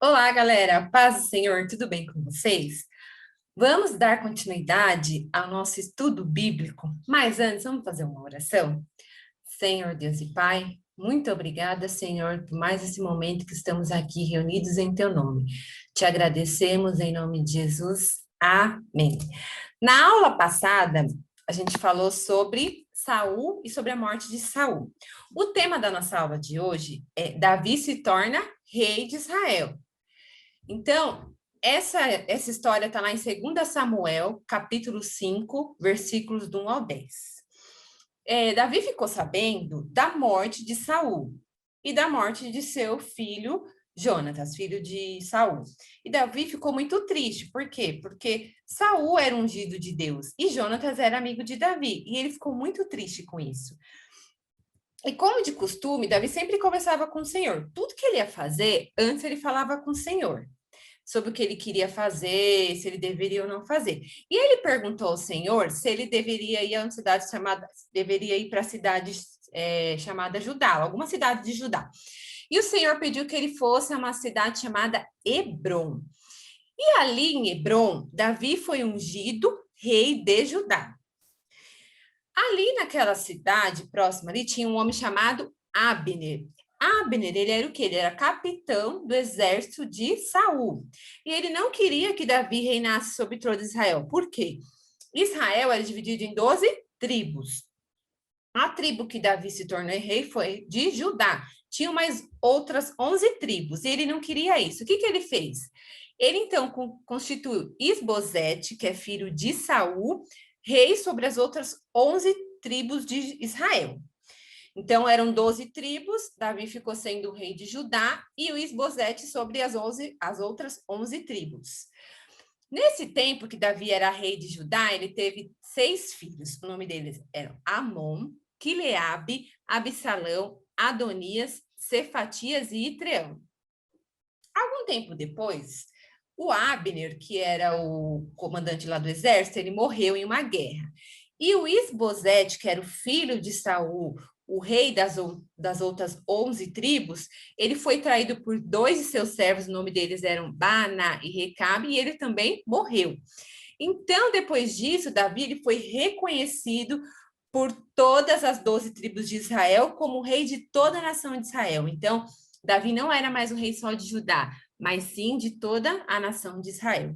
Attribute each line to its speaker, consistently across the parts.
Speaker 1: Olá, galera. Paz do Senhor, tudo bem com vocês? Vamos dar continuidade ao nosso estudo bíblico, mas antes vamos fazer uma oração? Senhor Deus e Pai, muito obrigada, Senhor, por mais esse momento que estamos aqui reunidos em Teu nome. Te agradecemos em nome de Jesus. Amém. Na aula passada, a gente falou sobre Saul e sobre a morte de Saul. O tema da nossa aula de hoje é Davi se torna rei de Israel. Então, essa história está lá em 2 Samuel, capítulo 5, versículos do 1 ao 10. Davi ficou sabendo da morte de Saul e da morte de seu filho Jonatas, filho de Saul. E Davi ficou muito triste. Por quê? Porque Saul era ungido de Deus e Jonatas era amigo de Davi. E ele ficou muito triste com isso. E como de costume, Davi sempre conversava com o Senhor. Tudo que ele ia fazer, antes ele falava com o Senhor sobre o que ele queria fazer, se ele deveria ou não fazer. E ele perguntou ao Senhor se ele deveria ir a uma cidade chamada, deveria ir para a cidade chamada Judá, alguma cidade de Judá. E o Senhor pediu que ele fosse a uma cidade chamada Hebrom. E ali em Hebrom, Davi foi ungido rei de Judá. Ali naquela cidade próxima ali tinha um homem chamado Abner. Abner, ele era o quê? Ele era capitão do exército de Saul. E ele não queria que Davi reinasse sobre todo Israel. Por quê? Israel era dividido em 12 tribos. A tribo que Davi se tornou rei foi de Judá. Tinha mais outras 11 tribos. E ele não queria isso. O que ele fez? Ele então constituiu Isbosete, que é filho de Saul, rei sobre as outras 11 tribos de Israel. Então, eram 12 tribos, Davi ficou sendo o rei de Judá e o Isbosete sobre as outras 11 tribos. Nesse tempo que Davi era rei de Judá, ele teve 6 filhos. O nome deles eram Amon, Quileabe, Absalão, Adonias, Cefatias e Itreão. Algum tempo depois, o Abner, que era o comandante lá do exército, ele morreu em uma guerra. E o Isbosete, que era o filho de Saul, o rei das outras 11 tribos, ele foi traído por 2 de seus servos, o nome deles eram Baana e Recabe, e ele também morreu. Então, depois disso, Davi ele foi reconhecido por todas as 12 tribos de Israel como rei de toda a nação de Israel. Então, Davi não era mais o rei só de Judá, mas sim de toda a nação de Israel.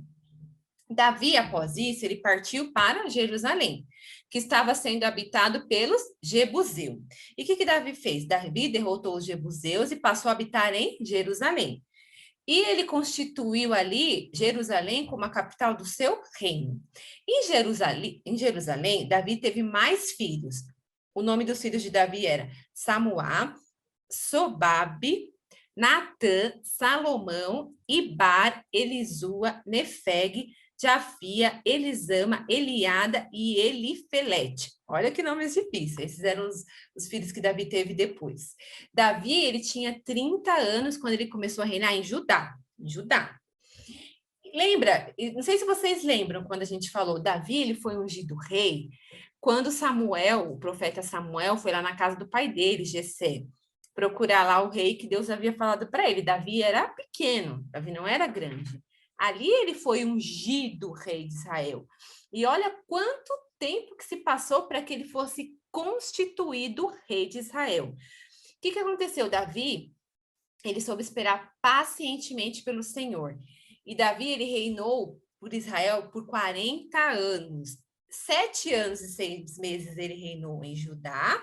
Speaker 1: Davi, após isso, ele partiu para Jerusalém, que estava sendo habitado pelos Jebuseus. E o que Davi fez? Davi derrotou os Jebuseus e passou a habitar em Jerusalém. E ele constituiu ali Jerusalém como a capital do seu reino. Em Jerusalém, Davi teve mais filhos. O nome dos filhos de Davi era Samuá, Sobabe, Natã, Salomão, Ibar, Elisua, Nefeg, Jafia, Elisama, Eliada e Elifelete. Olha que nomes difíceis. Esses eram os filhos que Davi teve depois. Davi, ele tinha 30 anos quando ele começou a reinar em Judá. Em Judá. Lembra, não sei se vocês lembram quando a gente falou, Davi, ele foi ungido rei quando Samuel, o profeta Samuel, foi lá na casa do pai dele, Jessé, procurar lá o rei que Deus havia falado para ele. Davi era pequeno, Davi não era grande. Ali ele foi ungido rei de Israel. E olha quanto tempo que se passou para que ele fosse constituído rei de Israel. O que aconteceu? Davi, ele soube esperar pacientemente pelo Senhor. E Davi, ele reinou por Israel por 40 anos. 7 anos e 6 meses ele reinou em Judá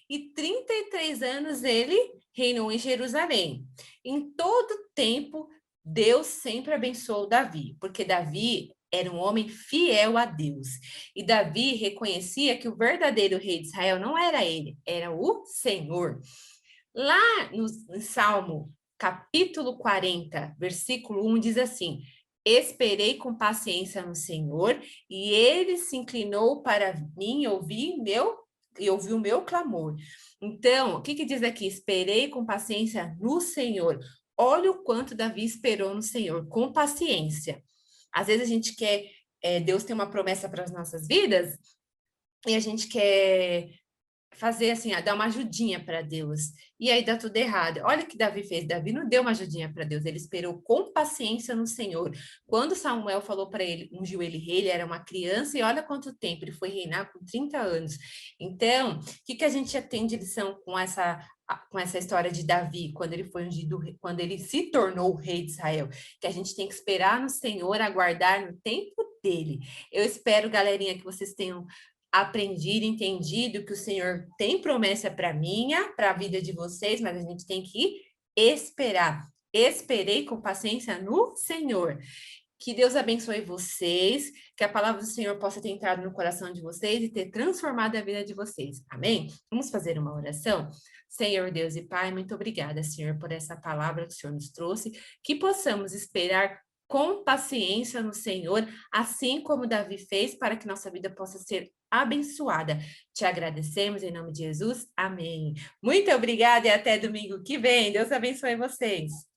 Speaker 1: e 33 anos ele reinou em Jerusalém. Em todo tempo, Deus sempre abençoou Davi, porque Davi era um homem fiel a Deus. E Davi reconhecia que o verdadeiro rei de Israel não era ele, era o Senhor. Lá no Salmo, capítulo 40, versículo 1, diz assim: Esperei com paciência no Senhor, e ele se inclinou para mim e ouviu o meu clamor. Então, o que diz aqui? Esperei com paciência no Senhor. Olha o quanto Davi esperou no Senhor, com paciência. Às vezes a gente quer, Deus tem uma promessa para as nossas vidas, e a gente quer fazer assim, dar uma ajudinha para Deus. E aí dá tudo errado. Olha o que Davi fez. Davi não deu uma ajudinha para Deus, ele esperou com paciência no Senhor. Quando Samuel falou para ele, ungiu ele rei, ele era uma criança e olha quanto tempo ele foi reinar com 30 anos. Então, o que a gente já tem de lição com essa história de Davi, quando ele foi ungido, quando ele se tornou o rei de Israel? Que a gente tem que esperar no Senhor, aguardar no tempo dele. Eu espero, galerinha, que vocês tenham aprendido, entendido que o Senhor tem promessa para minha, para a vida de vocês, mas a gente tem que esperar. Esperei com paciência no Senhor. Que Deus abençoe vocês, que a palavra do Senhor possa ter entrado no coração de vocês e ter transformado a vida de vocês. Amém? Vamos fazer uma oração? Senhor Deus e Pai, muito obrigada, Senhor, por essa palavra que o Senhor nos trouxe, que possamos esperar com paciência no Senhor, assim como Davi fez, para que nossa vida possa ser abençoada. Te agradecemos em nome de Jesus. Amém. Muito obrigada e até domingo que vem. Deus abençoe vocês.